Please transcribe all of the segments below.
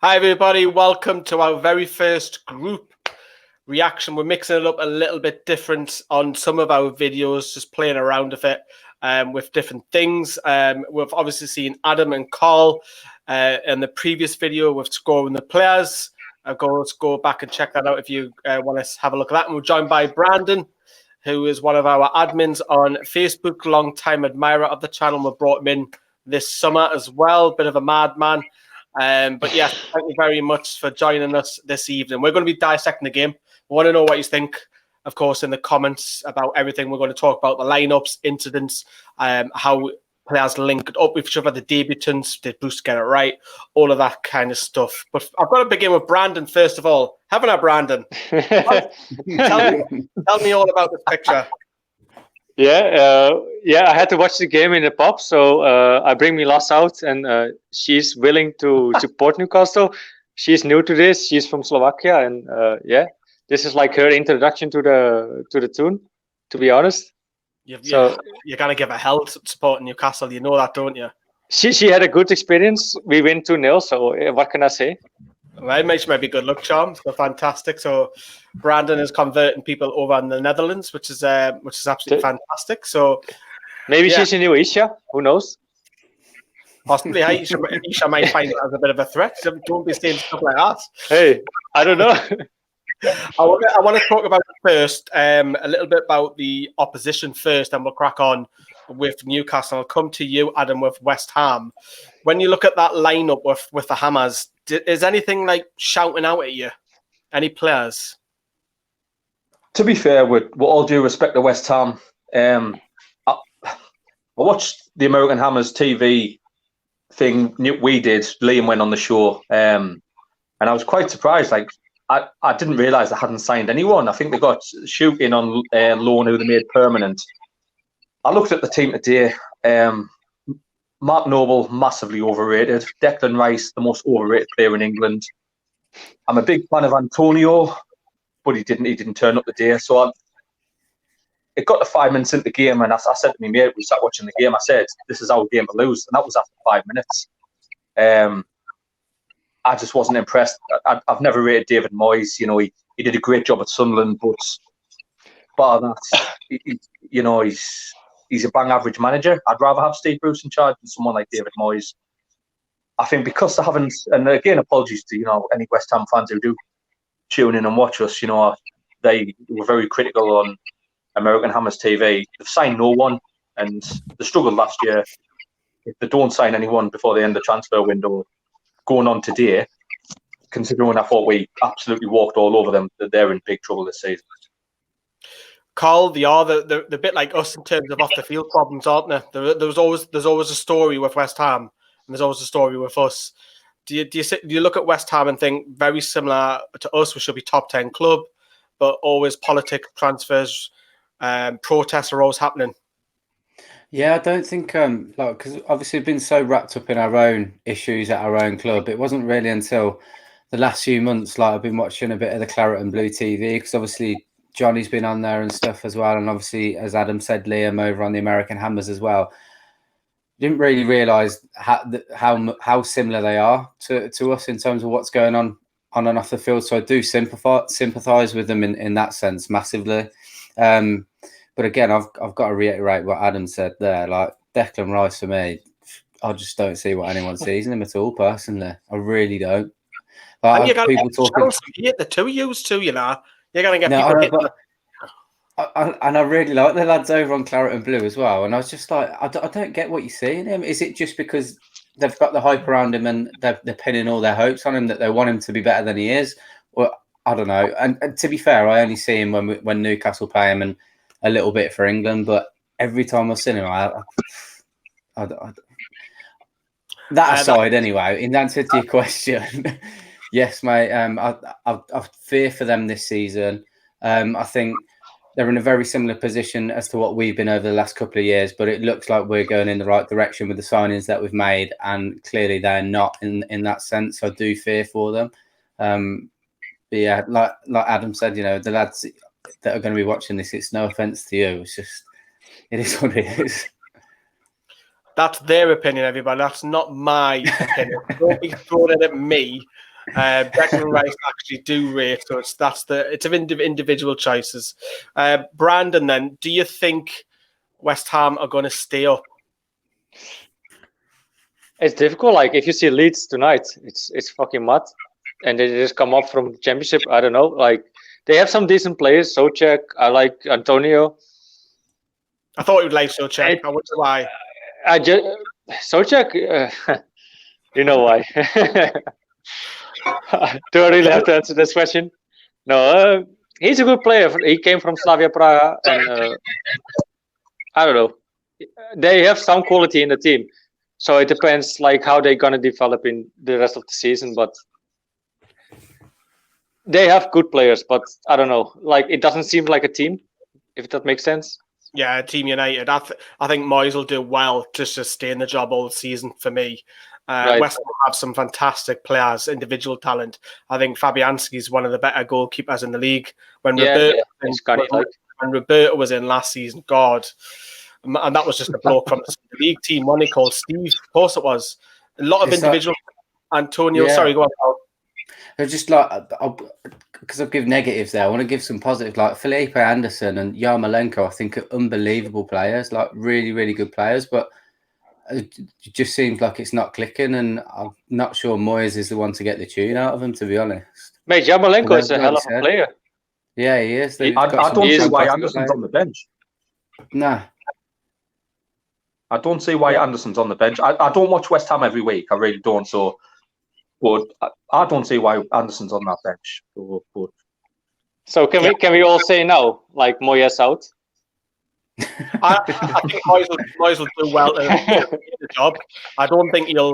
Hi everybody, welcome to our very first group reaction. We're mixing it up a little bit different on some of our videos, just playing around with it with different things. We've obviously seen Adam and Karl in the previous video with scoring the players. Go back and check that out if you want to have a look at that. And we're joined by Brandon, who is one of our admins on Facebook, long-time admirer of the channel. We brought him in this summer as well, bit of a madman. But yeah, thank you very much for joining us this evening. We're going to be dissecting the game. We want to know what you think, of course, in the comments about everything. We're going to talk about the lineups, incidents, how players linked up with each other, the debutants, did Bruce get it right, all of that kind of stuff. But I've got to begin with Brandon first of all. Haven't I, Brandon? tell me all about this picture. I had to watch the game in the pub, so I bring Milas out, and she's willing to support Newcastle. She's new to this. She's from Slovakia, and this is like her introduction to the tune. To be honest, you're gonna give a hell supporting Newcastle. You know that, don't you? She had a good experience. We win 2-0. So what can I say? Well, it makes maybe good luck charms. They're fantastic. So Brandon is converting people over in the Netherlands, which is absolutely fantastic. So maybe she's a new Isha. Who knows? Possibly. Isha might find it as a bit of a threat. Don't be saying stuff like that. Hey, I don't know. I want to talk about first a little bit about the opposition first, and we'll crack on with Newcastle. I'll come to you, Adam, with West Ham. When you look at that lineup with the Hammers, is anything like shouting out at you? Any players? To be fair, with all due respect to West Ham, I watched the American Hammers TV thing we did. Liam went on the show, and I was quite surprised. Like I didn't realise they hadn't signed anyone. I think they got shooting on loan who they made permanent. I looked at the team today. Mark Noble, massively overrated. Declan Rice, the most overrated player in England. I'm a big fan of Antonio, but he didn't turn up today. So it got to 5 minutes into the game, and I said to my mate, we sat watching the game, I said, this is our game to lose. And that was after 5 minutes. I just wasn't impressed. I've never rated David Moyes. You know, he did a great job at Sunderland, but bar that, he's a bang average manager. I'd rather have Steve Bruce in charge than someone like David Moyes. I think because they haven't, and again, apologies to any West Ham fans who do tune in and watch us. They were very critical on American Hammers TV. They've signed no one, and they struggled last year. If they don't sign anyone before the end of the transfer window, going on today, considering I thought we absolutely walked all over them, they're in big trouble this season. Karl, they are the bit like us in terms of off the field problems, aren't they? There's always a story with West Ham, and there's always a story with us. Do you look at West Ham and think very similar to us? We should be top 10 club, but always politics, transfers, protests are always happening. Yeah, I don't think because obviously we've been so wrapped up in our own issues at our own club. It wasn't really until the last few months I've been watching a bit of the Claret and Blue TV, because obviously Johnny's been on there and stuff as well, and obviously, as Adam said, Liam over on the American Hammers as well. Didn't really realise how similar they are to us in terms of what's going on and off the field. So I do sympathise with them in that sense massively. But again, I've got to reiterate what Adam said there. Like Declan Rice, for me, I just don't see what anyone sees in him at all. Personally, I really don't. And you're people talking. The two of you too, You're going to get people. And I really like the lads over on Claret and Blue as well. And I was just like, I don't get what you see in him. Is it just because they've got the hype around him and they're pinning all their hopes on him that they want him to be better than he is? Well, I don't know. And to be fair, I only see him when Newcastle play him and a little bit for England. But every time I've seen him, that aside, anyway, in answer to your question, yes, mate. I fear for them this season. I think they're in a very similar position as to what we've been over the last couple of years, but it looks like we're going in the right direction with the signings that we've made, and clearly they're not in that sense. I do fear for them. But yeah, like Adam said, the lads that are going to be watching this, it's no offence to you. It's just, it is what it is. That's their opinion, everybody. That's not my opinion. Don't be throwing it at me. Declan Rice actually do rate, so it's of individual choices. Brandon, then, do you think West Ham are going to stay up? It's difficult. Like if you see Leeds tonight, it's fucking mud, and they just come up from the Championship. I don't know. Like they have some decent players. Souček, I like Antonio. I thought you would like Souček. I wonder why. I just Souček. You know why? Do I really have to answer this question? No, he's a good player. He came from Slavia Praha, and I don't know. They have some quality in the team, so it depends like how they're gonna develop in the rest of the season. But they have good players, but I don't know. Like it doesn't seem like a team, if that makes sense. Yeah, Team United. I think Moyes will do well just to stay in the job all season for me. Right. West Ham have some fantastic players, individual talent. I think Fabianski is one of the better goalkeepers in the league. When Roberto was in last season, God, and that was just a bloke from the league team, one he called Steve. Of course it was. A lot of individual. Antonio, sorry, go on. They're just like, because I've given negatives there, I want to give some positives. Like Felipe Anderson and Yarmolenko, I think are unbelievable players, like really, really good players. But it just seems like it's not clicking, and I'm not sure Moyes is the one to get the tune out of them, to be honest. Mate, Yarmolenko is a hell of a player. Yeah, he is. I don't see why Anderson's on the bench. Nah. I don't see why Anderson's on the bench. I don't watch West Ham every week. I really don't. But I don't see why Anderson's on that bench. So can we all say no? Like Moyes out? I think Moyes will do well in the job. I don't think he'll.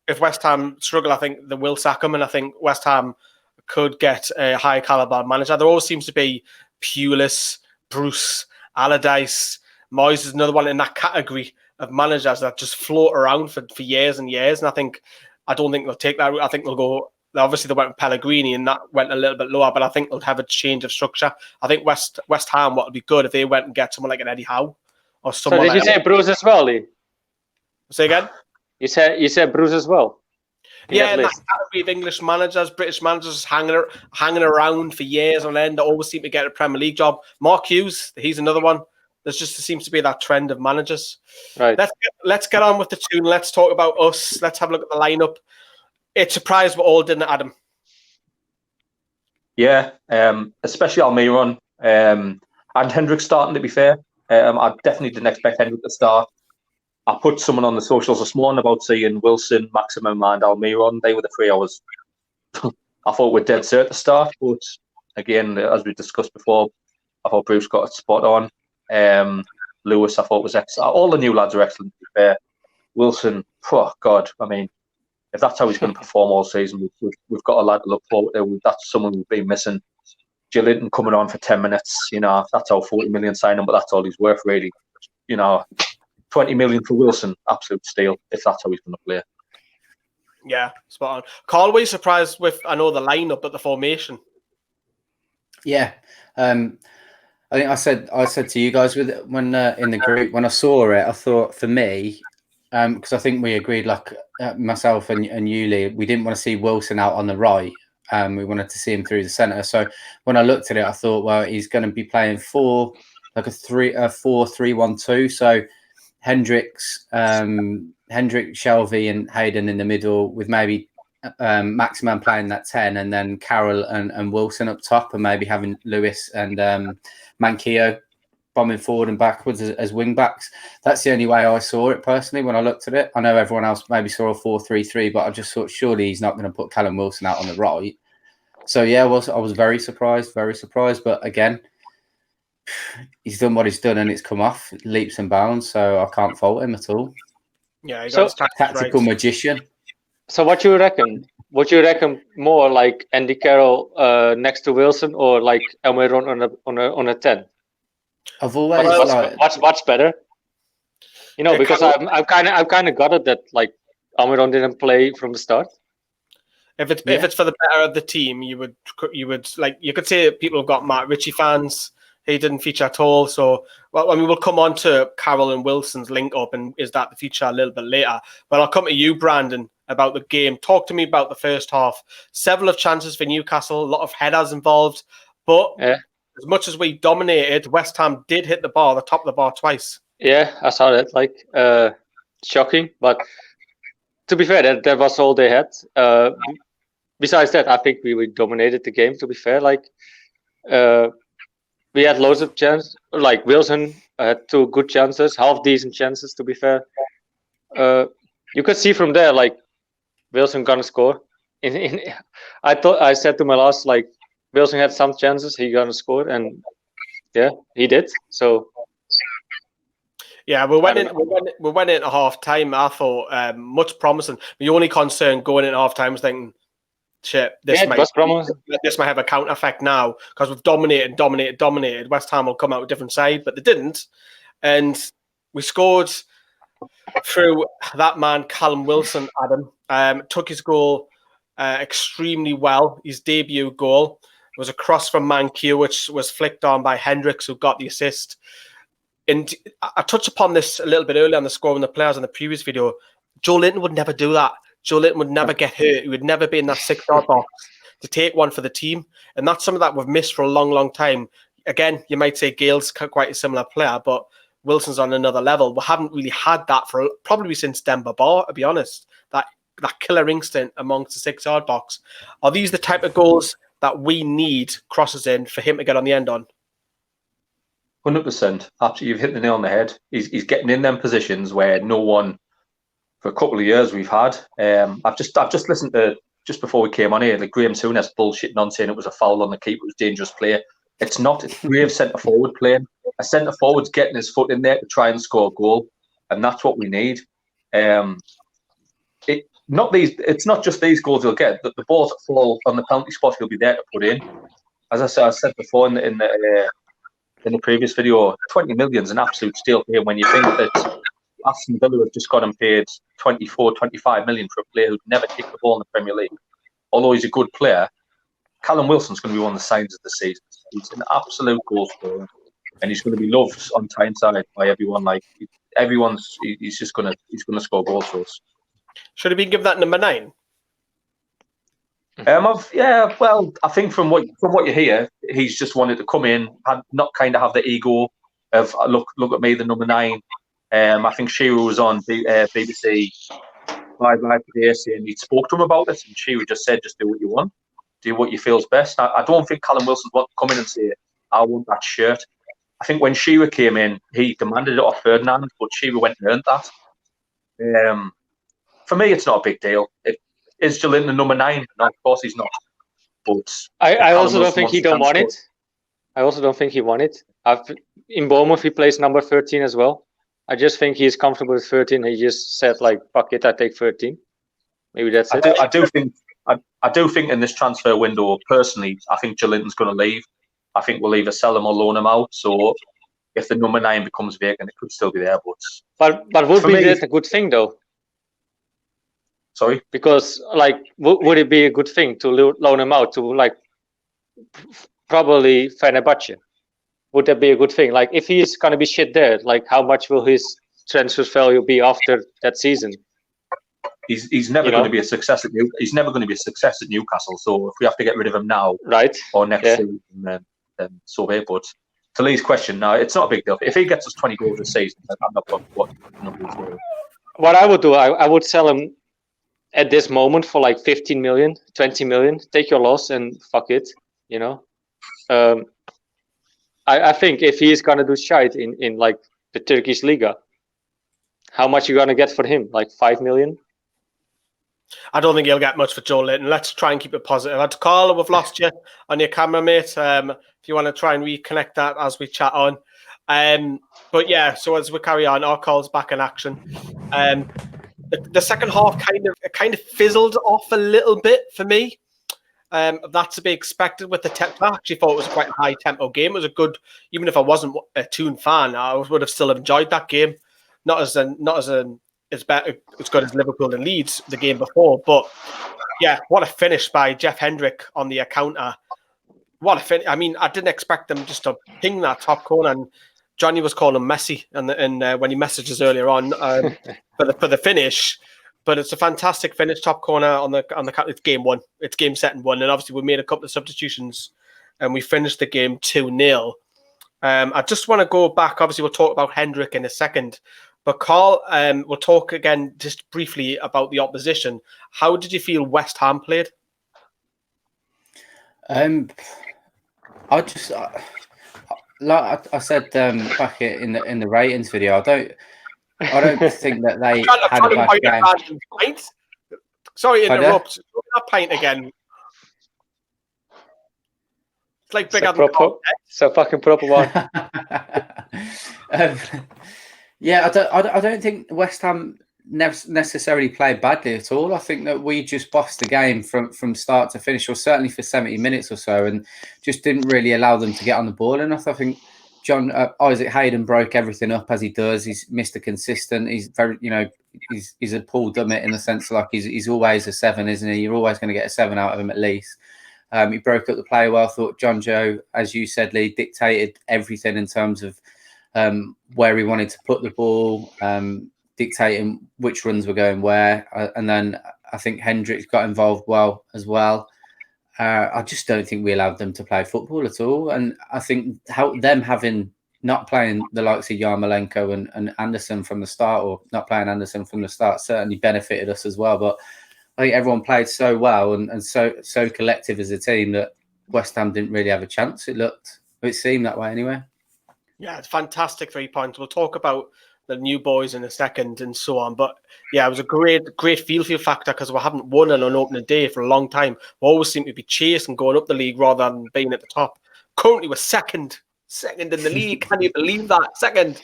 If West Ham struggle, I think they will sack him, and I think West Ham could get a high caliber manager. There always seems to be Pulis, Bruce, Allardyce. Moyes is another one in that category of managers that just float around for years and years, and I don't think they'll take that route. I think they'll go. Obviously, they went with Pellegrini, and that went a little bit lower. But I think they'll have a change of structure. I think West Ham, what would be good if they went and get someone like an Eddie Howe or someone. So did you say Bruce as well, Lee? Say again. You said Bruce as well. Yeah, and that category of English managers, British managers, hanging around for years on end. They always seem to get a Premier League job. Mark Hughes, he's another one. There seems to be that trend of managers. Right. Let's get on with the tune. Let's talk about us. Let's have a look at the lineup. It surprised we all, didn't it, Adam? Yeah, especially Almiron and Hendrick starting, to be fair. I definitely didn't expect Hendrick to start. I put someone on the socials this morning about seeing Wilson, Maximin and Almiron. They were the three I thought were dead cert to start. But again, as we discussed before, I thought Bruce got it spot on. Lewis, I thought was excellent. All the new lads are excellent, to be fair. Wilson, oh God, I mean, if that's how he's going to perform all season, we've got a lad to look forward to. That's someone we've been missing. Gillinton coming on for 10 minutes, that's our 40 million signing, but that's all he's worth, really. 20 million for Wilson, absolute steal, if that's how he's going to play. Yeah, spot on. Karl, were you surprised with, I know the lineup, but the formation? Yeah. I think I said to you guys when in the group, when I saw it, I thought for me, because I think we agreed, like myself and you, Lee, we didn't want to see Wilson out on the right. We wanted to see him through the centre. So when I looked at it, I thought, well, he's going to be playing 4-3-1-2. So Hendrick, Shelvey, and Hayden in the middle, with maybe Maximin playing that 10, and then Karl and Wilson up top, and maybe having Lewis and Manquillo bombing forward and backwards as wing backs. That's the only way I saw it personally when I looked at it. I know everyone else maybe saw a 4-3-3, but I just thought surely he's not going to put Callum Wilson out on the right. So yeah, I was very surprised. But again, he's done what he's done, and it's come off leaps and bounds. So I can't fault him at all. Yeah, tactical magician. So what you reckon? Would you reckon more like Andy Carroll next to Wilson, or like Almiron on a 10? I've always what's better? Because I've kind of got it that like Almiron didn't play from the start. If it's for the better of the team, you would like, you could say people have got Matt Ritchie fans He didn't feature at all. So, well, I mean, we'll come on to Karl and Wilson's link up, and is that the feature a little bit later. But I'll come to you, Brandon, about the game. Talk to me about the first half. Several of chances for Newcastle, a lot of headers involved. But as much as we dominated, West Ham did hit the top of the bar twice. Yeah, I saw that. Like, shocking. But to be fair, that was all they had. Besides that, I think we dominated the game, to be fair. Like, we had loads of chances. Like, Wilson had 2 good chances, half-decent chances, to be fair. You could see from there, like, Wilson gonna score. I said to my last, like, Wilson had some chances, he gonna score, and yeah, he did. So yeah, we went into half time. I thought much promising. The only concern going into half time was thinking, shit, this might have a counter effect now because we've dominated. West Ham will come out a different side, but they didn't, and we scored through that man Callum Wilson. Adam took his goal extremely well. His debut goal was a cross from Mankiw, which was flicked on by Hendrick, who got the assist. And I touched upon this a little bit earlier on the scoring the players in the previous video. Joe Linton would never do that. Joe Linton would never get hurt. He would never be in that 6-yard box to take one for the team. And that's something that we've missed for a long, long time. Again, you might say Gale's quite a similar player, but Wilson's on another level. We haven't really had that for probably since Demba Ba, to be honest. That killer instinct amongst the 6-yard box. Are these the type of goals that we need crosses in for him to get on the end on? 100%. Absolutely, you've hit the nail on the head. He's getting in them positions where no one for a couple of years we've had. I've just listened to just before we came on here, like Graham Souness bullshitting on saying it was a foul on the keeper, it was dangerous play. It's not. It's brave centre forward playing. A centre forward's getting his foot in there to try and score a goal, and that's what we need. It's not just these goals he'll get. The balls that fall on the penalty spot he'll be there to put in. As I said before in the previous video, 20 million is an absolute steal here when you think that Aston Villa have just got him paid 24, 25 million for a player who'd never kicked the ball in the Premier League. Although he's a good player, Callum Wilson's going to be one of the signs of the season. He's an absolute goal scorer, and he's going to be loved on Tyneside by everyone. Like he's going to score goals for us. Should he be given that number 9? I think from what you hear, he's just wanted to come in and not kind of have the ego of look at me, the number 9. I think Shearer was on BBC Live today saying he spoke to him about it, and Shearer just said, just do what you want, do what you feels best. I don't think Callum Wilson want to come in and say, I want that shirt. I think when Shearer came in, he demanded it off Ferdinand, but Shearer went and earned that. For me, it's not a big deal. Is Joelinton the number 9? No, of course he's not. But I also don't think he don't want it. I also don't think he want it. In Bournemouth, he plays number 13 as well. I just think he's comfortable with 13. He just said, like, fuck it, I take 13. Maybe that's it. I do think in this transfer window, personally, I think Joelinton's going to leave. I think we'll either sell him or loan him out. So if the number 9 becomes vacant, it could still be there. But would be that a good thing, though? Sorry? Because, like, would it be a good thing to loan him out to, like, probably Fenerbahce? Would that be a good thing? Like, if he's going to be shit there, like, how much will his transfer value be after that season? He's never going to be a success at he's never going to be a success at Newcastle. So if we have to get rid of him now, right, or next season, then so be it. But to Lee's question, no, it's not a big deal. If he gets us 20 goals this season, I'm not what numbers were. What I would do, I would sell him at this moment for like 15 million, 20 million. Take your loss and fuck it, you know. I think if he is gonna do shite in like the Turkish Liga, how much you gonna get for him? Like 5 million? I don't think he'll get much for Joe Linton. Let's try and keep it positive. Karl, we've lost you on your camera, mate. If you want to try and reconnect that as we chat on. But yeah, so as we carry on, our Karl's back in action. The second half kind of fizzled off a little bit for me. That's to be expected with the tempo. I actually thought it was quite a high tempo game. It was a good, even if I wasn't a Toon fan, I would have still enjoyed that game. Not as good as Liverpool and Leeds the game before, but yeah, what a finish by Jeff Hendrick on the counter. what a fin! I mean, I didn't expect them just to ping that top corner, and Johnny was calling him Messi, and when he messages earlier on for the finish. But it's a fantastic finish, top corner on the. It's game one. It's game set and one, and obviously we made a couple of substitutions, and we finished the game 2-0. I just want to go back. Obviously, we'll talk about Hendrick in a second, but Karl, we'll talk again just briefly about the opposition. How did you feel West Ham played? Like I said back in the ratings video, I don't think that they had a bad game. Sorry to interrupt. That pint again. It's like big. It's a fucking proper one. Yeah, I don't think West Ham necessarily played badly at all. I think that we just bossed the game from start to finish, or certainly for 70 minutes or so, and just didn't really allow them to get on the ball enough. I think Isaac Hayden broke everything up as he does. He's Mr. Consistent. He's very, he's a Paul Dummett in the sense like he's always a 7, isn't he? You're always going to get a 7 out of him at least. He broke up the play well. Thought John Joe, as you said, Lee, dictated everything in terms of where he wanted to put the ball, dictating which runs were going where. And then I think Hendrick got involved well as well. I just don't think we allowed them to play football at all. And I think not playing the likes of Yarmolenko and Anderson from the start, or not playing Anderson from the start, certainly benefited us as well. But I think everyone played so well and so collective as a team that West Ham didn't really have a chance. It seemed that way anyway. Yeah, it's fantastic 3 points. We'll talk about the new boys in a second and so on. But yeah, it was a great feel factor because we haven't won on an opening day for a long time. We always seem to be chasing going up the league rather than being at the top. Currently, we're second in the league. Can you believe that? Second.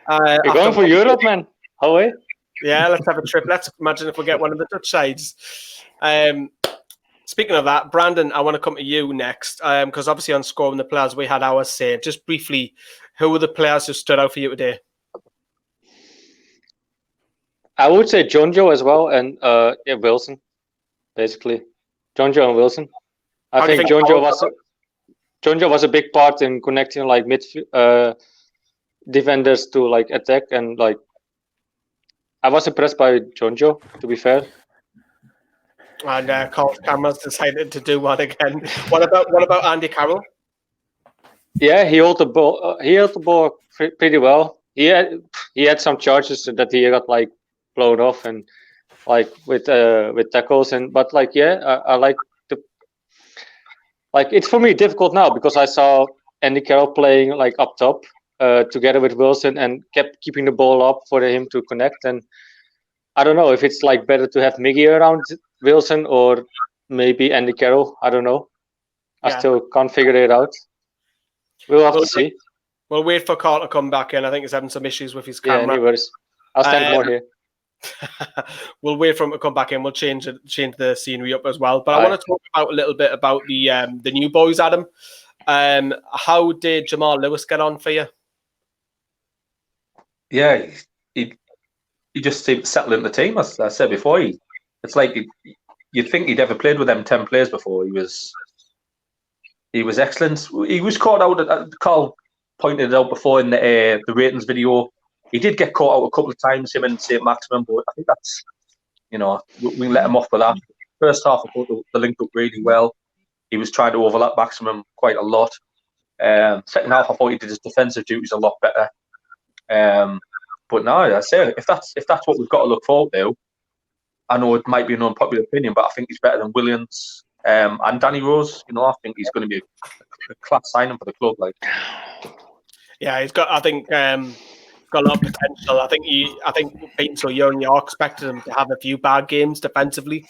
You're going for Europe, man. How are you? Yeah, let's have a trip. Let's imagine if we get one of the Dutch sides. Speaking of that, Brandon, I want to come to you next because obviously on Scoring the Players, we had ours saved. Just briefly, who were the players who stood out for you today? I would say Jonjo as well, and Wilson, basically. Jonjo and Wilson. I think Jonjo was a big part in connecting like defenders to like attack, and like I was impressed by Jonjo, to be fair. And Karl's cameras decided to do one again. What about Andy Carroll? Yeah, he held the ball. He held the ball pretty well. He had some charges that he got like blown off and like with tackles but like I like it's for me difficult now because I saw Andy Carroll playing like up top together with Wilson and kept keeping the ball up for him to connect, and I don't know if it's like better to have Miggy around Wilson or maybe Andy Carroll. I don't know. I still can't figure it out. We'll have to see. We'll wait for Karl to come back in. I think he's having some issues with his camera. Yeah, anyways. I'll stand more here. We'll wait for him to come back in. We'll change the scenery up as well. But I want to talk about a little bit about the new boys, Adam. How did Jamal Lewis get on for you? Yeah, he just seemed to settle in the team. As I said before, it's like you'd think he'd ever played with them 10 players before. He was excellent. He was caught out. Karl pointed it out before in the ratings video. He did get caught out a couple of times, him and saint-maximin, but I think that's, we can let him off with that. First half, I thought they linked up really well. He was trying to overlap Maximum quite a lot. Second half, I thought he did his defensive duties a lot better. But no, I say if that's what we've got to look forward to, I know it might be an unpopular opinion, but I think he's better than Williams and Danny Rose. I think he's going to be a class signing for the club. Like, yeah, he's got. I think. Got a lot of potential. I think being so young, you expected him to have a few bad games defensively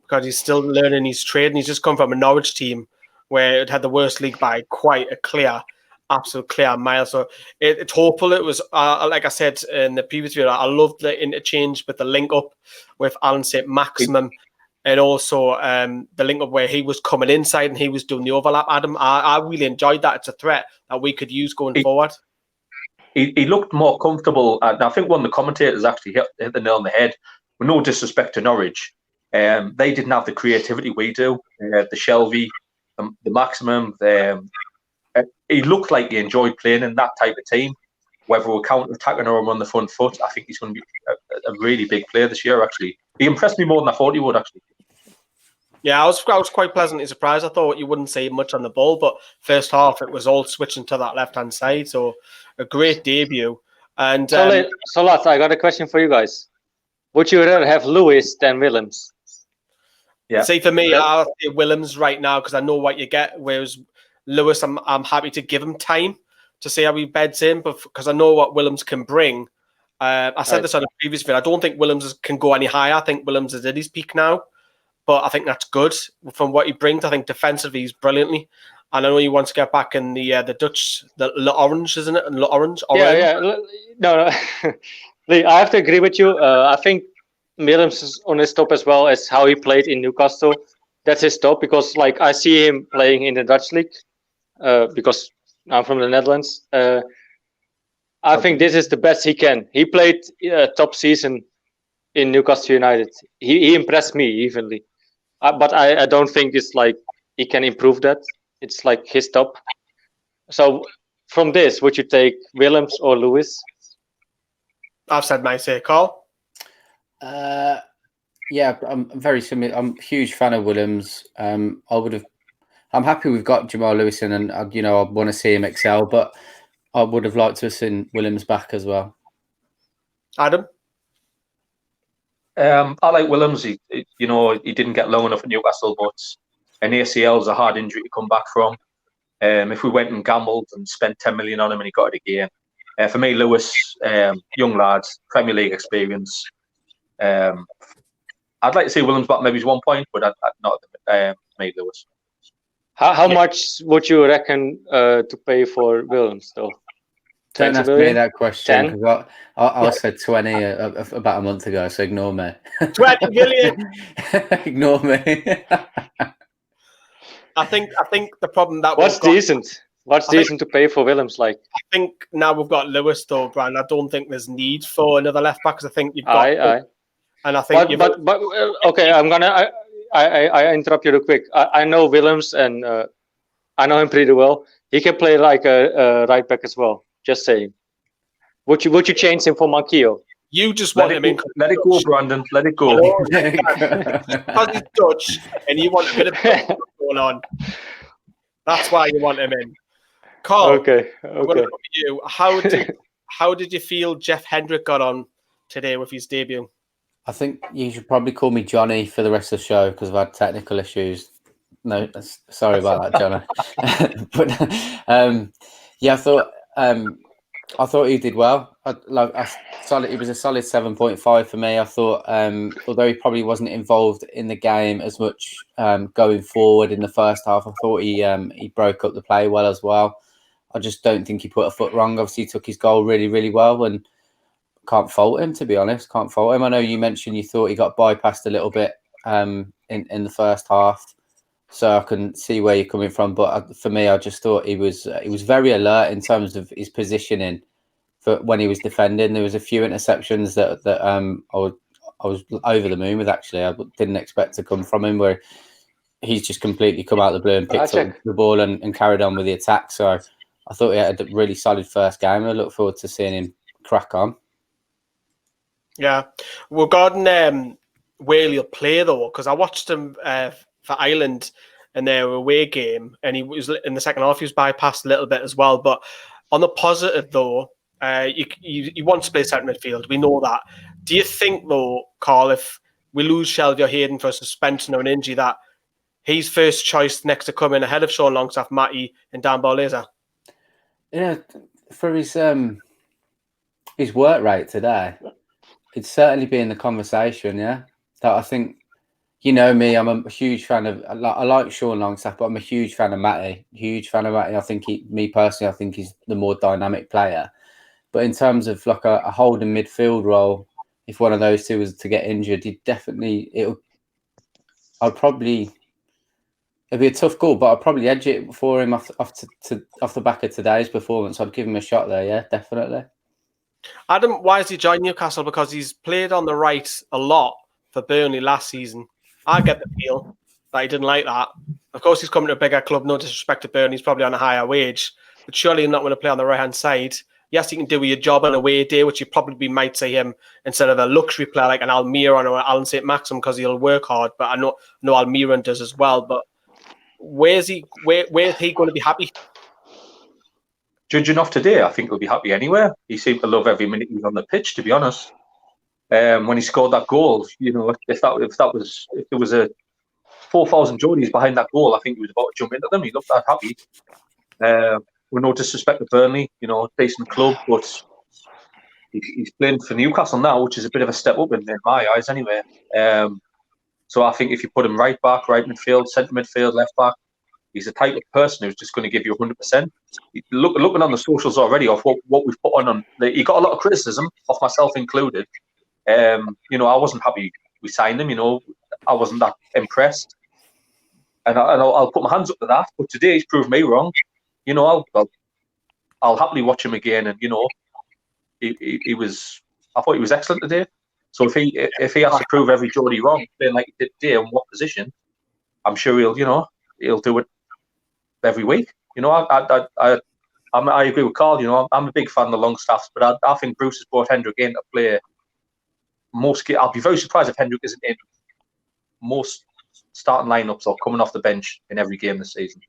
because he's still learning his trade, and he's just come from a Norwich team where it had the worst league by quite a absolute clear mile. So it's hopeful. It was like I said in the previous video, I loved the interchange with the link up with Alan saint-maximin, and also the link up where he was coming inside and he was doing the overlap. Adam, I really enjoyed that. It's a threat that we could use going forward. He looked more comfortable. And I think one of the commentators actually hit the nail on the head. With no disrespect to Norwich, they didn't have the creativity we do. The Shelby the maximum. He looked like he enjoyed playing in that type of team. Whether we're counter-attacking or on the front foot, I think he's going to be a really big player this year, actually. He impressed me more than I thought he would, actually. Yeah, I was quite pleasantly surprised. I thought you wouldn't see much on the ball, but first half it was all switching to that left-hand side. So a great debut. And so lads, I got a question for you guys. Would you rather have Lewis than Willems? Yeah. See, for me, I'll say Willems right now because I know what you get. Whereas Lewis, I'm happy to give him time to see how he beds in, but because I know what Willems can bring. I said this on a previous video. I don't think Willems can go any higher. I think Willems is at his peak now, but I think that's good from what he brings. I think defensively he's brilliantly, and I know he wants to get back in the Dutch, the Orange, isn't it? Orange. Yeah. No. Lee, I have to agree with you. I think Willems is on his top as well as how he played in Newcastle. That's his top because, like, I see him playing in the Dutch league because I'm from the Netherlands. I think this is the best he can. He played top season in Newcastle United. He impressed me evenly, but I don't think it's like he can improve that. It's like his top. So from this, would you take Willems or Lewis? I've said my say, Karl. Yeah, I'm very similar. I'm a huge fan of Willems. I'm happy we've got Jamal Lewis in, and I want to see him excel, but I would have liked to have seen Willems back as well. Adam? I like Willems. He didn't get long enough at Newcastle, but an ACL is a hard injury to come back from. If we went and gambled and spent 10 million on him and he got it again. For me, Lewis, young lad, Premier League experience. I'd like to see Willems back maybe 1 point, but I'd not made Lewis. How much would you reckon to pay for Willems, though? Don't ask me that question because I said 20 about a month ago, so ignore me. 20 million. Ignore me. I think the problem that what's decent? What's decent to pay for Willems? Like, I think now we've got Lewis though, Brian. I don't think there's need for another left back because I think you've got. And I think, but okay, I'm gonna. I interrupt you real quick. I know Willems and I know him pretty well. He can play like a right back as well. Just saying. Would you change him for Manquillo? You just want him in. Let it go, Brandon. Let it go. Because he's Dutch and you want a bit of going on. That's why you want him in. Karl, okay. You. How did you feel Jeff Hendrick got on today with his debut? I think you should probably call me Johnny for the rest of the show because I've had technical issues. No, sorry about that, Johnny. But yeah, I thought he did well. It was a solid 7.5 for me. I thought, although he probably wasn't involved in the game as much going forward in the first half, I thought he broke up the play well as well. I just don't think he put a foot wrong. Obviously, he took his goal really, really well, and can't fault him, to be honest. Can't fault him. I know you mentioned you thought he got bypassed a little bit in the first half, so I can see where you're coming from. But for me, I just thought he was very alert in terms of his positioning for when he was defending. There was a few interceptions that I was over the moon with. Actually, I didn't expect to come from him, where he's just completely come out of the blue and picked up the ball and carried on with the attack. So I thought he had a really solid first game. I look forward to seeing him crack on. Yeah, regarding where he'll play though, because I watched him for Ireland in their away game, and he was in the second half. He was bypassed a little bit as well. But on the positive though, he wants to play centre midfield. We know that. Do you think though, Karl, if we lose Shelvey or Hayden for a suspension or an injury, that he's first choice next to come in ahead of Sean Longstaff, Matty, and Dan Barlaser? Yeah, for his work rate today, it'd certainly be in the conversation. Yeah, that I think. You know me, I'm a huge fan of. I like Sean Longstaff, but I'm a huge fan of Matty. Huge fan of Matty. I think me personally, I think he's the more dynamic player. But in terms of like a holding midfield role, if one of those two was to get injured, it'd be a tough call, but I'd probably edge it for him off the back of today's performance. I'd give him a shot there. Yeah, definitely. Adam, why has he joined Newcastle? Because he's played on the right a lot for Burnley last season. I get the feel that he didn't like that. Of course, he's coming to a bigger club. No disrespect to Burnley, he's probably on a higher wage, but surely not going to play on the right-hand side. Yes, he can do your job on a away day, which you probably might see him instead of a luxury player like an Almiron or Alan Saint-Maximin because he'll work hard. But I know Almiron does as well. But where's he going to be happy? Judging off today, I think he'll be happy anywhere. He seemed to love every minute he was on the pitch, to be honest. When he scored that goal, you know, if there was a 4,000 Geordies behind that goal, I think he was about to jump into them. He looked that happy. With no disrespect to Burnley, you know, decent club, but he's playing for Newcastle now, which is a bit of a step up in my eyes, anyway. So I think if you put him right back, right midfield, centre midfield, left back, he's the type of person who's just going to give you 100%. Looking on the socials already of what we've put on, he got a lot of criticism, of myself included. You know, I wasn't happy we signed him. You know, I wasn't that impressed, and I'll put my hands up to that. But today he's proved me wrong. You know, I'll happily watch him again, and you know, he was. I thought he was excellent today. So if he has to prove every Geordie wrong, playing like he did today, in what position, I'm sure he'll do it every week. You know, I agree with Karl. You know, I'm a big fan of the long staffs, but I think Bruce has brought Hendrick in to play most. I'll be very surprised if Hendrick isn't in most starting lineups or coming off the bench in every game this season.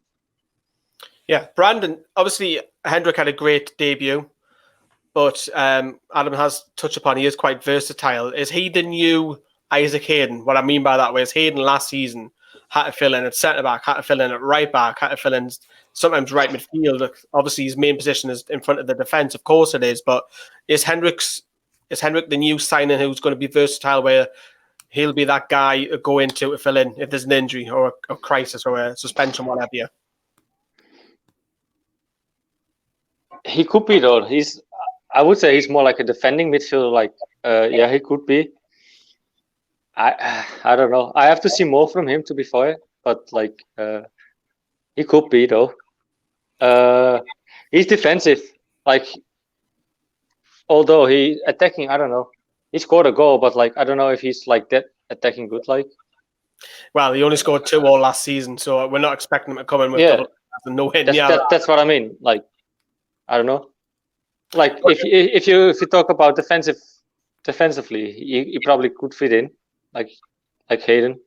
Yeah, Brandon, obviously Hendrick had a great debut, but Adam has touched upon he is quite versatile. Is he the new Isaac Hayden? What I mean by that was Hayden last season had to fill in at centre-back, had to fill in at right-back, had to fill in sometimes right midfield. Obviously his main position is in front of the defence, of course it is, but is Hendrick the new signing who's going to be versatile where he'll be that guy to go into to fill in if there's an injury or a crisis or a suspension, whatever? He could be though. I would say he's more like a defending midfielder. Like, yeah, he could be. I don't know. I have to see more from him to be fair, but like, he could be though. He's defensive. Like, although he attacking, I don't know. He scored a goal, but like, I don't know if he's like that attacking good. Like, well, he only scored 2 all last season, so we're not expecting him to come in with double no hit. That's what I mean. Like, I don't know. Like if you talk about defensively, he probably could fit in, like Hayden.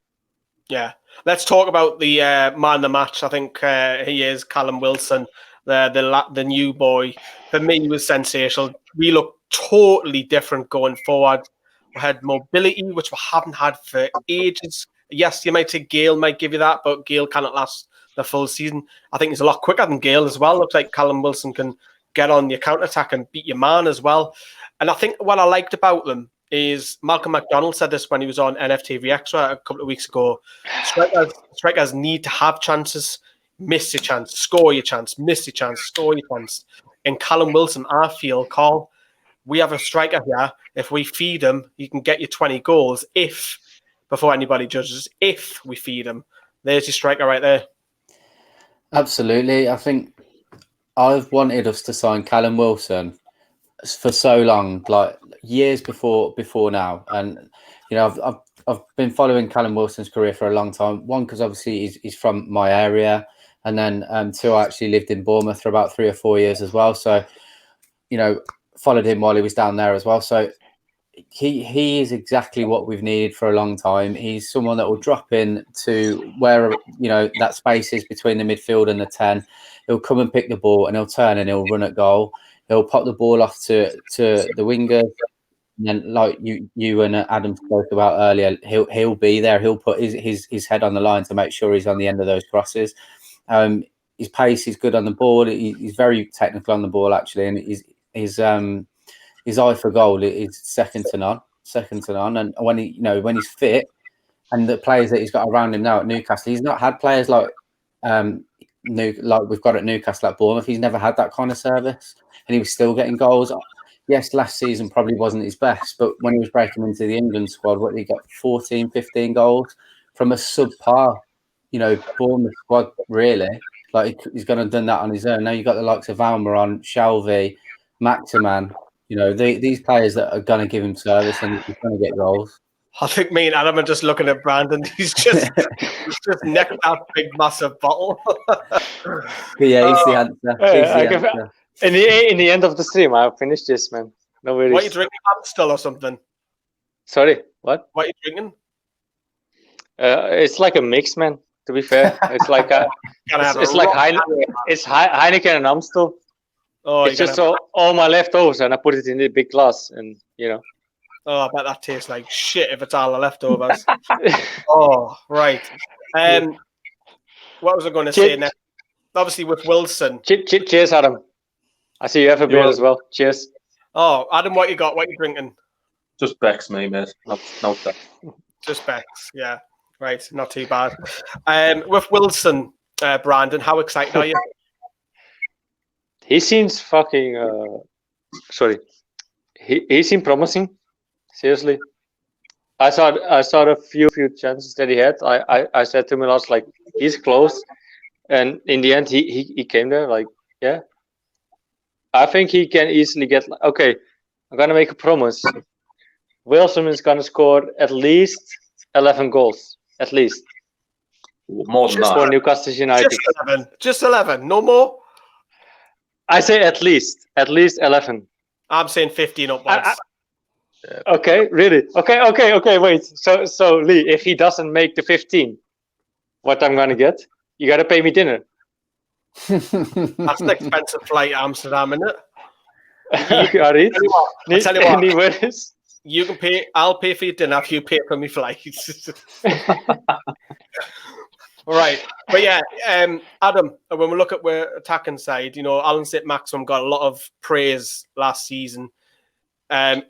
Yeah, let's talk about the man of the match. I think he is Callum Wilson, the new boy. For me, he was sensational. We look totally different going forward. We had mobility, which we haven't had for ages. Yes, you might say Gale might give you that, but Gale cannot last the full season. I think he's a lot quicker than Gale as well. Looks like Callum Wilson can get on your counter-attack and beat your man as well. And I think what I liked about them is Malcolm McDonald said this when he was on NFTV Extra a couple of weeks ago. Strikers need to have chances, miss your chance, score your chance, miss your chance, score your chance. And Callum Wilson, I feel, Karl, we have a striker here. If we feed him, he can get you 20 goals before anybody judges, if we feed him. There's your striker right there. Absolutely. I think I've wanted us to sign Callum Wilson for so long, like years before now. And, you know, I've been following Callum Wilson's career for a long time. One, because obviously he's from my area. And then 2, I actually lived in Bournemouth for about 3 or 4 years as well. So, you know, followed him while he was down there as well. So he is exactly what we've needed for a long time. He's someone that will drop in to where, you know, that space is between the midfield and the 10. He'll come and pick the ball and he'll turn and he'll run at goal. He'll pop the ball off to the wingers. And then, like you and Adam spoke about earlier, he'll be there. He'll put his head on the line to make sure he's on the end of those crosses. His pace is good on the ball. He's very technical on the ball, actually, and his eye for goal is second to none. And when he's fit, and the players that he's got around him now at Newcastle, he's not had players like we've got at Newcastle at Bournemouth. He's never had that kind of service, and he was still getting goals. Yes, last season probably wasn't his best, but when he was breaking into the England squad, he got 14, 15 goals from a subpar, you know, Bournemouth squad, really. Like, he's going to have done that on his own. Now you've got the likes of Almiron, Shelvey, Maximin, you know, these players that are going to give him service and he's going to get goals. I think me and Adam are just looking at Brandon. He's just necked that big massive bottle. Yeah, he's the answer. He's the answer. In the end of the stream, I'll finish this, man. No worries. What are you drinking? Amstel or something? Sorry, what? What are you drinking? It's like a mix, man. To be fair, it's like it's like Heineken and Amstel. Oh, it's just all my leftovers, and I put it in the big glass, and you know. Oh, I bet that tastes like shit if it's all the leftovers. Oh, right. What was I going to say next? Obviously, with Wilson. Cheers, Adam. I see you have a beer as well. Cheers. Oh, Adam, what you got? What you drinking? Just Beck's, me, mate. No that. Just Beck's, yeah. Right, not too bad. With Wilson, Brandon, how excited are you? He seems fucking. Sorry, he seemed promising. Seriously, I saw a few chances that he had. I said to him last, like, he's close, and in the end he came there. Like, yeah, I think he can easily get. Okay, I'm gonna make a promise. Wilson is gonna score at least 11 goals. At least. More than that. For Newcastle United. Just 11. No more? I say at least 11. I'm saying 15 upwards. Okay, really? Okay, wait. So Lee, if he doesn't make the 15, what I'm gonna get? You gotta pay me dinner. That's an expensive flight to Amsterdam, isn't it? I'll tell you what. You can pay. I'll pay for your dinner if you pay for my flights. Right, but yeah, Adam. When we look at where attacking side, Alan Saint-Maximin got a lot of praise last season.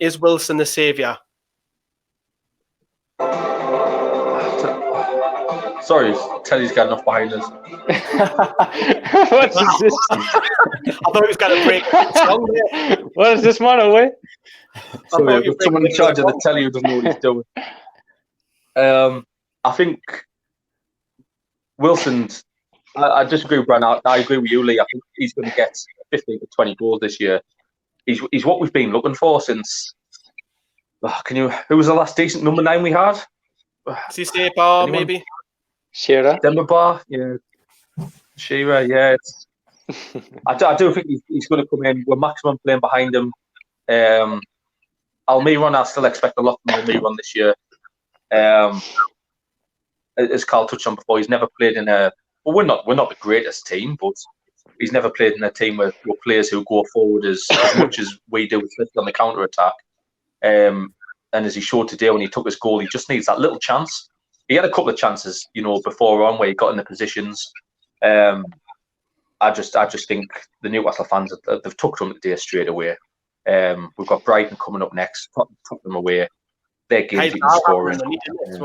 Is Wilson the saviour? Sorry, Teddy's got enough behind us. What is this? I thought he was going to break the song there. What is this man away? Sorry, someone in charge of the telly who doesn't know what he's doing. I think Wilson, I disagree with Brandon. I agree with you, Lee. I think he's going to get 15 to 20 goals this year. He's what we've been looking for since. Who was the last decent number 9 we had? CC Bar, maybe. Shearer. Denver Bar, yeah. Shearer, yeah. I do think he's going to come in with Maximum playing behind him. Almiron, I still expect a lot from Almiron this year. As Karl touched on before, he's never played in a. Well, we're not the greatest team, but he's never played in a team with players who go forward as much as we do on the counter attack. And as he showed today when he took his goal, he just needs that little chance. He had a couple of chances, before on where he got in the positions. I just think the Newcastle fans they've took to him today straight away. We've got Brighton coming up next. Took them away. Their games he can score in.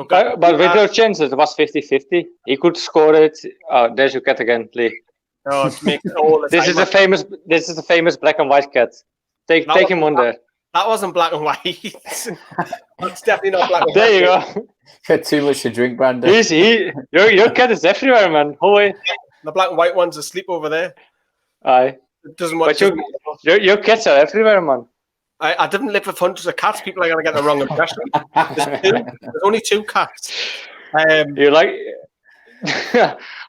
But with those chances, it was 50-50. He could score it. There's your cat again, Lee. Oh, it makes all the this is a famous black and white cat. Take him on there. That wasn't black and white. It's definitely not black and white. There you go. Had too much to drink, Brandon. Your cat is everywhere, man. Holy. The black and white one's asleep over there. Aye. It doesn't want. But your cats are everywhere, man. I didn't live with hundreds of cats. People are going to get the wrong impression. There's only 2 cats. You're like...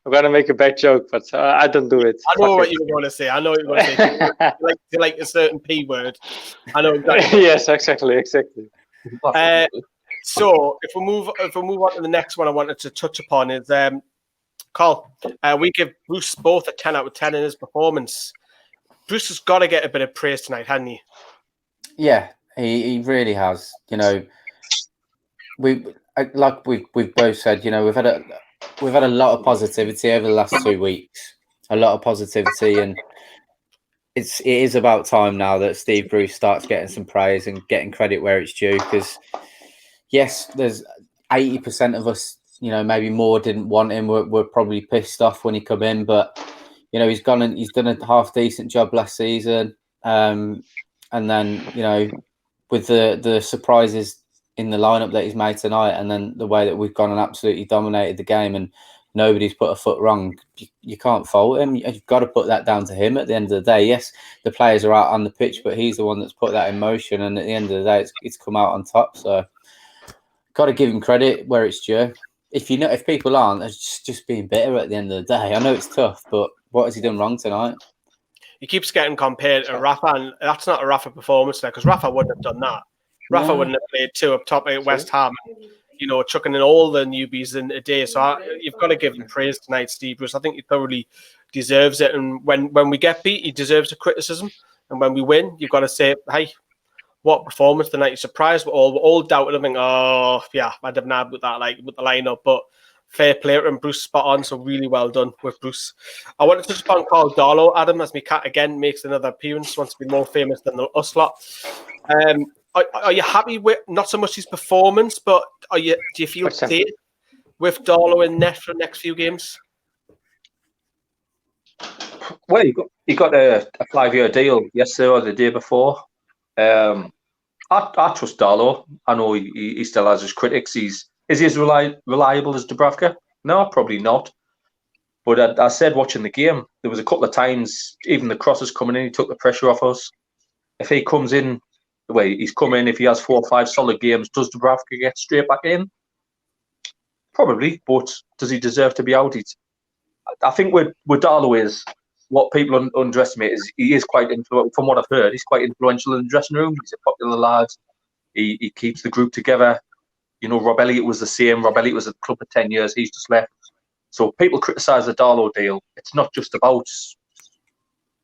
I'm going to make a bad joke, but I don't do it. I know what you were going to say. I know what you were going to say. You like a certain P word. I know exactly. Yes, exactly. So if we move on to the next one I wanted to touch upon is Karl. We give Bruce both a 10 out of 10 in his performance. Bruce has got to get a bit of praise tonight, hasn't he? Yeah, he really has. We've both said, we've had a lot of positivity over the last 2 weeks. A lot of positivity, and it is about time now that Steve Bruce starts getting some praise and getting credit where it's due. Because yes, there's 80% of us, maybe more didn't want him. We're probably pissed off when he come in, but he's gone and he's done a half decent job last season. And then, with the surprises in the lineup that he's made tonight, and then the way that we've gone and absolutely dominated the game and nobody's put a foot wrong, you can't fault him. You've got to put that down to him at the end of the day. Yes, the players are out on the pitch, but he's the one that's put that in motion, and at the end of the day, it's come out on top. So, got to give him credit where it's due. If people aren't, it's just being bitter at the end of the day. I know it's tough, but what has he done wrong tonight? He keeps getting compared to Rafa, and that's not a Rafa performance there, because Rafa wouldn't have done that. Rafa wouldn't have played 2 up top at West Ham, chucking in all the newbies in a day. So you've got to give him praise tonight, Steve Bruce. I think he thoroughly deserves it. And when we get beat, he deserves a criticism. And when we win, you've got to say, hey, what performance tonight? You're surprised. We're all doubted him. Oh, yeah, I'd have nabbed with that, with the lineup. But fair play to him, Bruce, spot on. So really well done with Bruce. I wanted to touch upon Karl Darlow, Adam, as my cat again makes another appearance, wants to be more famous than the us lot. Are you happy with not so much his performance, but do you feel safe with Darlow in net for the next few games? Well, he got a 5-year deal yesterday or the day before. I trust Darlow. I know he still has his critics. Is he as reliable as Dubravka? No, probably not. But I said watching the game, there was a couple of times, even the crosses coming in, he took the pressure off us. If he comes in the way he's come in, if he has 4 or 5 solid games, does Dubravka get straight back in? Probably, but does he deserve to be out? I think with Darlow is what people underestimate is he is quite influential. From what I've heard, he's quite influential in the dressing room. He's a popular lad. He keeps the group together. Rob Elliott was the same. Rob Elliott was at the club for 10 years. He's just left. So people criticise the Darlow deal. It's not just about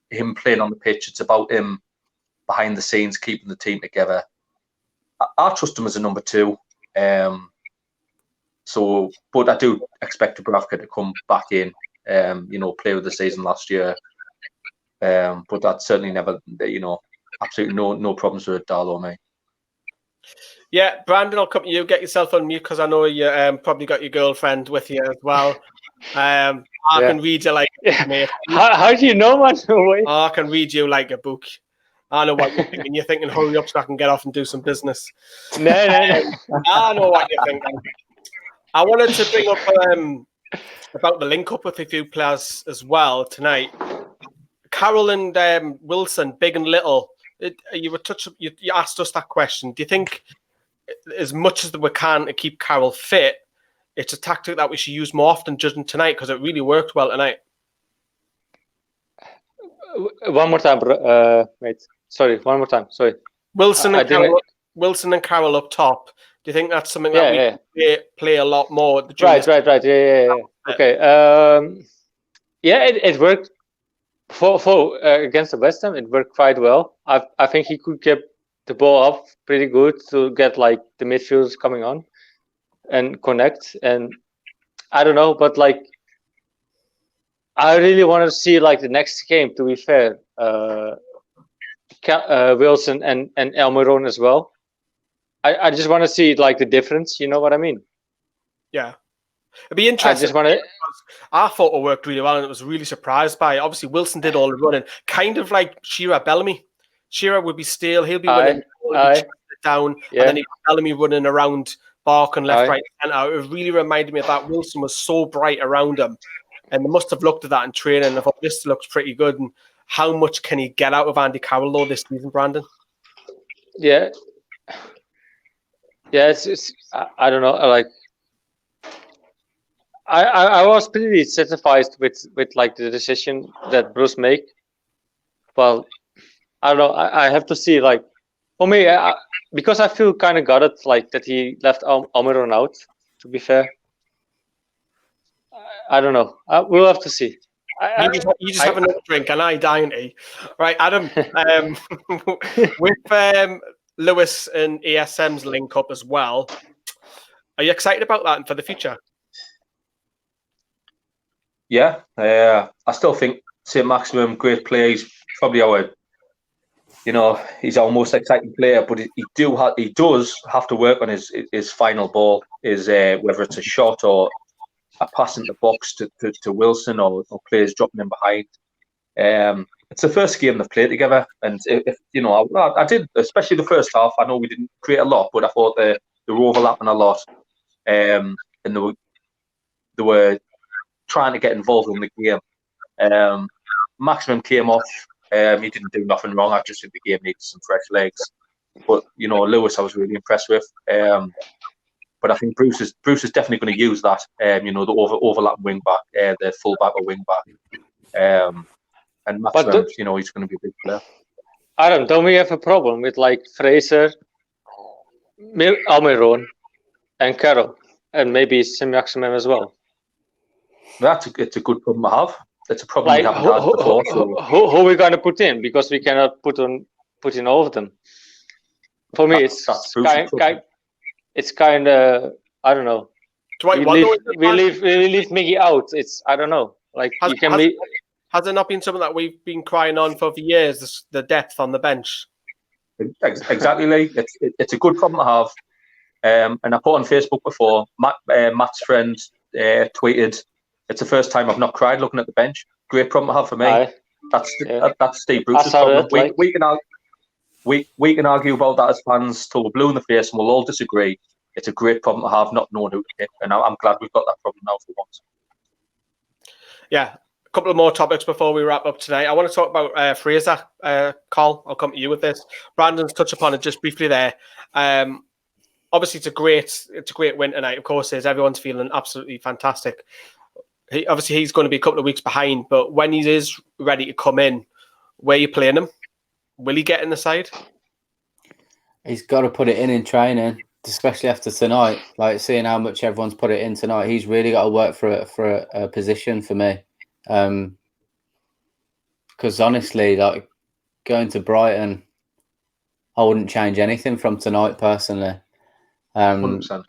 him playing on the pitch. It's about him behind the scenes, keeping the team together. I trust him as a number 2. But I do expect Dubravka to come back in, play with the season last year. But that's certainly never, absolutely no problems with Darlow, mate. Yeah, Brandon, I'll come to you. Get yourself on mute because I know you probably got your girlfriend with you as well. I can read you like a book, mate. How do you know, man? I can read you like a book. I know what you're thinking. You're thinking, hurry up so I can get off and do some business. No. I know what you're thinking. I wanted to bring up about the link-up with a few players as well tonight. Karl and Wilson, big and little. You asked us that question. Do you think, as much as we can to keep Karl fit, it's a tactic that we should use more often, judging tonight, because it really worked well tonight? One more time, mate. Sorry, one more time. Sorry. Wilson and Karl up top. Do you think that's something that we play a lot more? Right. Yeah. Okay. It worked for against the West Ham. It worked quite well. I think he could get the ball up pretty good to get the midfielders coming on and connect. And I don't know, but I really want to see the next game. To be fair, Wilson and Almiron as well. I just want to see the difference. You know what I mean? Yeah, it'd be interesting. I thought it worked really well, and I was really surprised by it. Obviously, Wilson did all the running, kind of like Shearer Bellamy. Shearer would be stale. He'll be running down, and then Bellamy running around, barking left, right, centre. It really reminded me of that. Wilson was so bright around him, and they must have looked at that in training and I thought this looks pretty good. And how much can he get out of Andy Carroll though this season, Brandon? Yeah, it's I don't know. I was pretty satisfied with the decision that Bruce made. Well, I don't know. I have to see for me because I feel kind of gutted that he left Almiron out. To be fair, I don't know. We'll have to see. You just have another drink and I dine. Right, Adam. With Lewis and ASM's link up as well, are you excited about that for the future? Yeah, I still think Saint-Maximin, great player. He's probably he's our most exciting player. But he does have to work on his final ball, whether it's a shot or a pass in the box to Wilson or players dropping in behind. It's the first game they've played together, and I did, especially the first half. I know we didn't create a lot, but I thought they were overlapping a lot, and they were trying to get involved in the game. Maximum came off. He didn't do nothing wrong. I just think the game needed some fresh legs. But Lewis, I was really impressed with. But I think Bruce is definitely going to use that. You know, the overlap wing back, the full back or wing back, and Maximin, you know, he's going to be a big player. Adam, don't we have a problem with like Fraser, Almiron, and Karl, and maybe saint-maximin as well? It's a good problem to have. It's a problem we haven't had before. Who are we going to put in? Because we cannot put in all of them. For me, it's kind of I don't know. We leave Miggy out. It's I don't know. Like has it not been something that we've been crying on for years? The depth on the bench. Exactly, Lee. It's a good problem to have. And I put on Facebook before. Matt's friend tweeted, "It's the first time I've not cried looking at the bench." Great problem to have for me. That's Steve Bruce's problem. We can argue about that as fans till we're blue in the face, and we'll all disagree. It's a great problem to have, not knowing who to pick, and I'm glad we've got that problem now for once. Yeah, a couple of more topics before we wrap up tonight. I want to talk about Fraser. Karl, I'll come to you with this. Brandon's touched upon it just briefly there. Obviously, it's a great win tonight. Of course, everyone's feeling absolutely fantastic. He's going to be a couple of weeks behind, but when he is ready to come in, where are you playing him? Will he get in the side? He's got to put it in training, especially after tonight. Like seeing how much everyone's put it in tonight, he's really got to work for a position for me. Because honestly, like going to Brighton, I wouldn't change anything from tonight personally. 100%.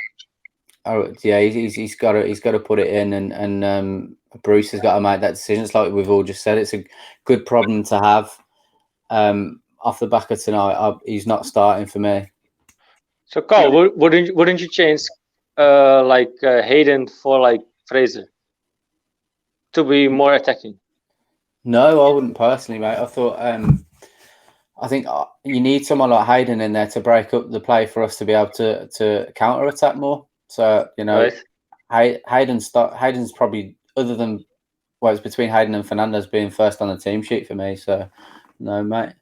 Yeah, he's got to put it in, and Bruce has got to make that decision. It's like we've all just said. It's a good problem to have. Off the back of tonight, he's not starting for me. So, Karl, wouldn't you change Hayden for like Fraser to be more attacking? No, I wouldn't personally, mate. I thought I think you need someone like Hayden in there to break up the play for us to be able to counter attack more. So you know, right. Hayden's probably, other than it's between Hayden and Fernandez being first on the team sheet for me. So no, mate.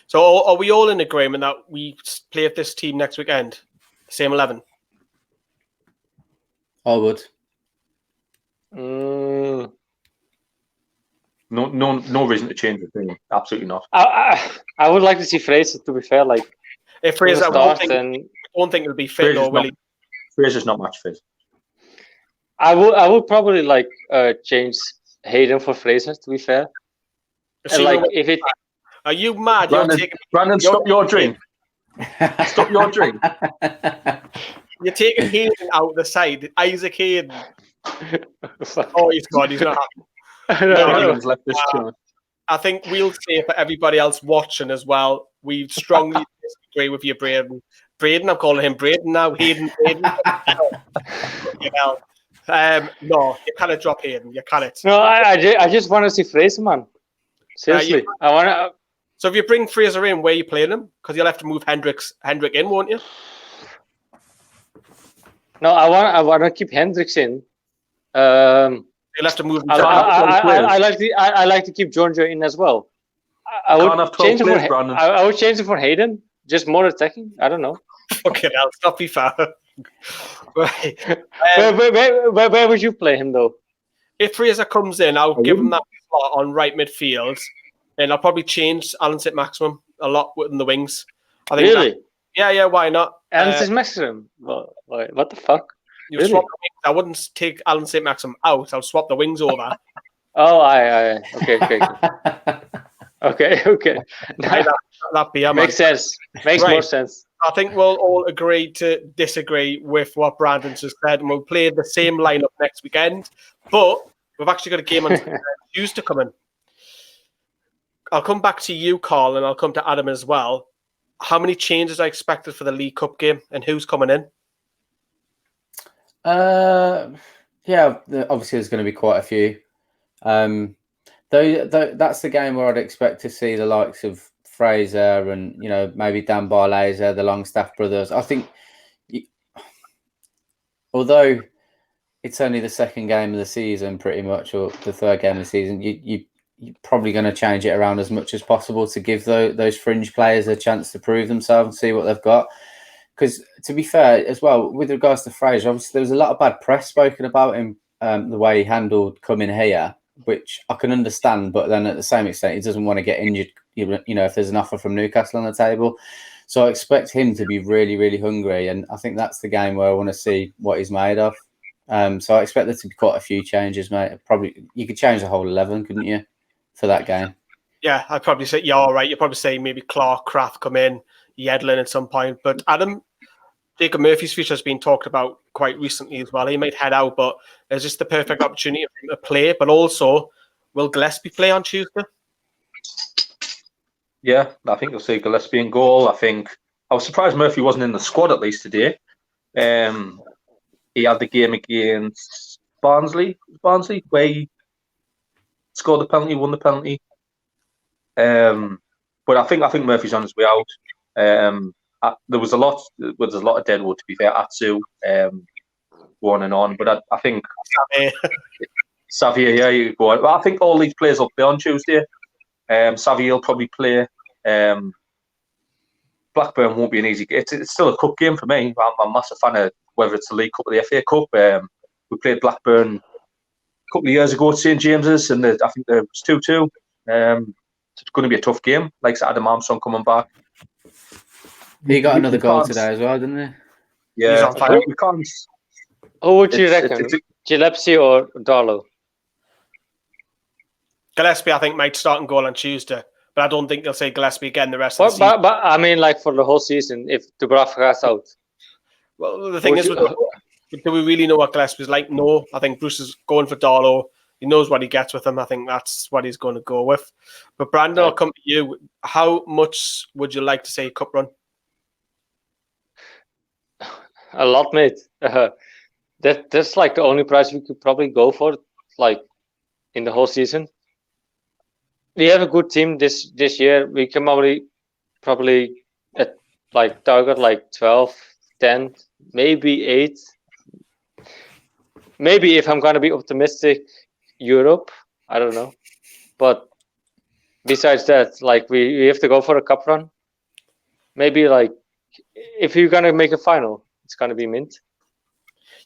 So are we all in agreement that we play with this team next weekend? Same 11? I would. No reason to change the thing. Absolutely not. I would like to see Fraser, to be fair. Like if Fraser starts, don't think it'll be fit, or will he? Fraser's not much fit. I would probably change Hayden for Fraser, to be fair. Are you mad? Brandon, stop your drink. Stop your drink. You're taking Hayden out the side. Isaac Hayden. Oh, he's gone. He's not happy. Left this I think we'll say for everybody else watching as well, we strongly disagree with you, Braden. Braden, I'm calling him Braden now. Hayden. No, you cannot drop Hayden. You cannot. No, I just want to see Fraser, man. Seriously, I want to. So if you bring Fraser in, where are you playing him? Because you'll have to move Hendrick in, won't you? No, I want to keep Hendricks in. You'll have to move him. I like to keep Giorgio in as well. I would change it for Hayden. Just more attacking. I don't know. Fucking hell, stop be fair. Right. Where would you play him though? If Fraser comes in, I'll give him that slot on right midfield. And I'll probably change Alan saint-maximin a lot in the wings. I think really? Yeah, why not? Alan saint-maximin? What the fuck? Really? Swap the wings. I wouldn't take Alan saint-maximin out. I'll swap the wings over. Oh, okay. Makes sense. Makes more sense. I think we'll all agree to disagree with what Brandon just said, and we'll play the same lineup next weekend. But we've actually got a game on Tuesday coming. I'll come back to you, Karl, and I'll come to Adam as well. How many changes are expected for the League Cup game, and who's coming in? Yeah, obviously there's going to be quite a few. Though that's the game where I'd expect to see the likes of Fraser and maybe Dan Barlaser, the Longstaff brothers. I think, although it's only the second game of the season, pretty much, or the third game of the season, you're probably going to change it around as much as possible to give those fringe players a chance to prove themselves and see what they've got. because to be fair as well, with regards to Fraser, obviously there was a lot of bad press spoken about him, the way he handled coming here, which I can understand. But then at the same extent, he doesn't want to get injured. You know, if there's an offer from Newcastle on the table. So I expect him to be really, really hungry. And I think that's the game where I want to see what he's made of. So I expect there to be quite a few changes, mate. Probably you could change the whole 11, couldn't you, for that game? Yeah, I'd probably say, yeah, all right. You'd probably say maybe Clark, Kraft come in, Yedlin at some point. But Adam, Jacob Murphy's future has been talked about quite recently as well. He might head out, but there's just the perfect opportunity for him to play. But also, will Gillespie play on Tuesday? Yeah, I think you'll see Gillespie in goal. I was surprised Murphy wasn't in the squad at least today. He had the game against Barnsley, where he scored the penalty, won the penalty. But I think Murphy's on his way out. There was a lot of deadwood, to be fair. Atsu, on and on. But I think Xavier, yeah, you go on. Well, I think all these players will play on Tuesday. Xavier will probably play. Blackburn won't be an easy game. It's still a cup game for me. I'm a massive fan of whether it's the League Cup or the FA Cup. We played Blackburn a couple of years ago at St James's, and I think there was 2-2. It's going to be a tough game. Like Adam Armstrong coming back. He got another goal today as well, didn't he? Yeah, He's on fire. we can't. Who would you reckon? Gillespie or Darlow? Gillespie, I think, might start and goal on Tuesday. But I don't think they'll say Gillespie again the rest of the season. But I mean, like for the whole season, if Dubravka's out. Well, the thing is, do we really know what Gillespie's like? No. I think Bruce is going for Darlow. He knows what he gets with him. I think that's what he's going to go with. But Brandon, I'll come to you. How much would you like to say cup run? A lot, mate. That's like the only price we could probably go for, like in the whole season. We have a good team this year. We can probably at like target like 12, 10, maybe 8. Maybe if I'm gonna be optimistic, Europe. I don't know. But besides that, like we have to go for a cup run. Maybe like if you're gonna make a final, it's gonna be mint.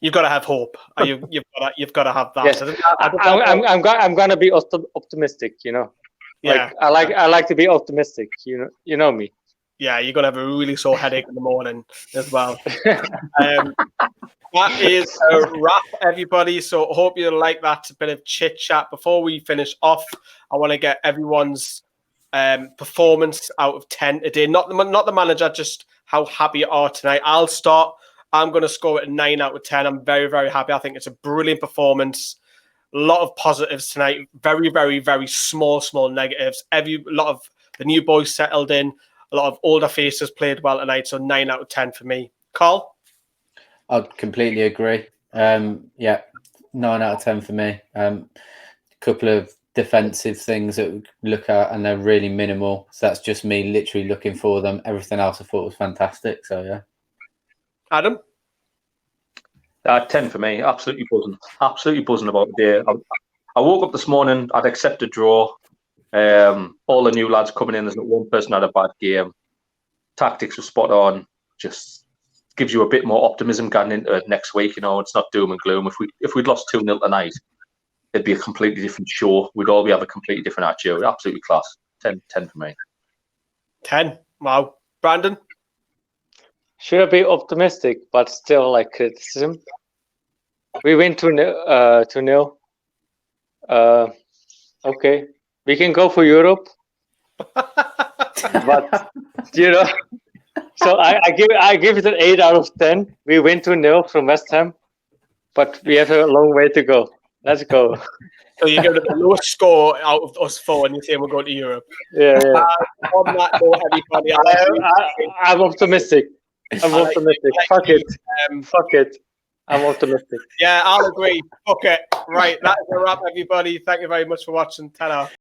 You've got to have hope. You've got to have that. Yeah. I'm gonna be optimistic. You know. Yeah, like, I like to be optimistic. You know me. Yeah, you're gonna have a really sore headache in the morning as well. That is a wrap, everybody. So hope you like that bit of chit chat. Before we finish off, I want to get everyone's performance out of 10 today. Not the manager, just how happy you are tonight. I'll start. I'm going to score it a 9 out of 10. I'm very, very happy. I think it's a brilliant performance. A lot of positives tonight. Very, very, very small negatives. A lot of the new boys settled in. A lot of older faces played well tonight. So 9 out of 10 for me. Karl? I'd completely agree. 9 out of 10 for me. Couple of defensive things that we look at, and they're really minimal. So that's just me literally looking for them. Everything else I thought was fantastic. So, yeah. Adam? 10 for me. Absolutely buzzing about the day. I woke up this morning, I'd accept a draw. All the new lads coming in, there's not one person had a bad game. Tactics were spot on. Just gives you a bit more optimism going into next week. You know, it's not doom and gloom. If we'd lost 2-0 tonight, it'd be a completely different show. We'd all have a completely different attitude. Absolutely class. 10 for me. 10. Wow. Brandon? Should I be optimistic, but still like criticism? We win 2-0. Okay, we can go for Europe, but you know. So I give it an 8 out of 10. We win 2-0 from West Ham, but we have a long way to go. Let's go. So you give it the lowest score out of us four, and you say we're going to Europe. Yeah. On that note, everybody, I'm optimistic. Optimistic. Fuck it. I'm optimistic. Yeah, I'll agree. Okay, right. That is a wrap, everybody. Thank you very much for watching. Ta-ra.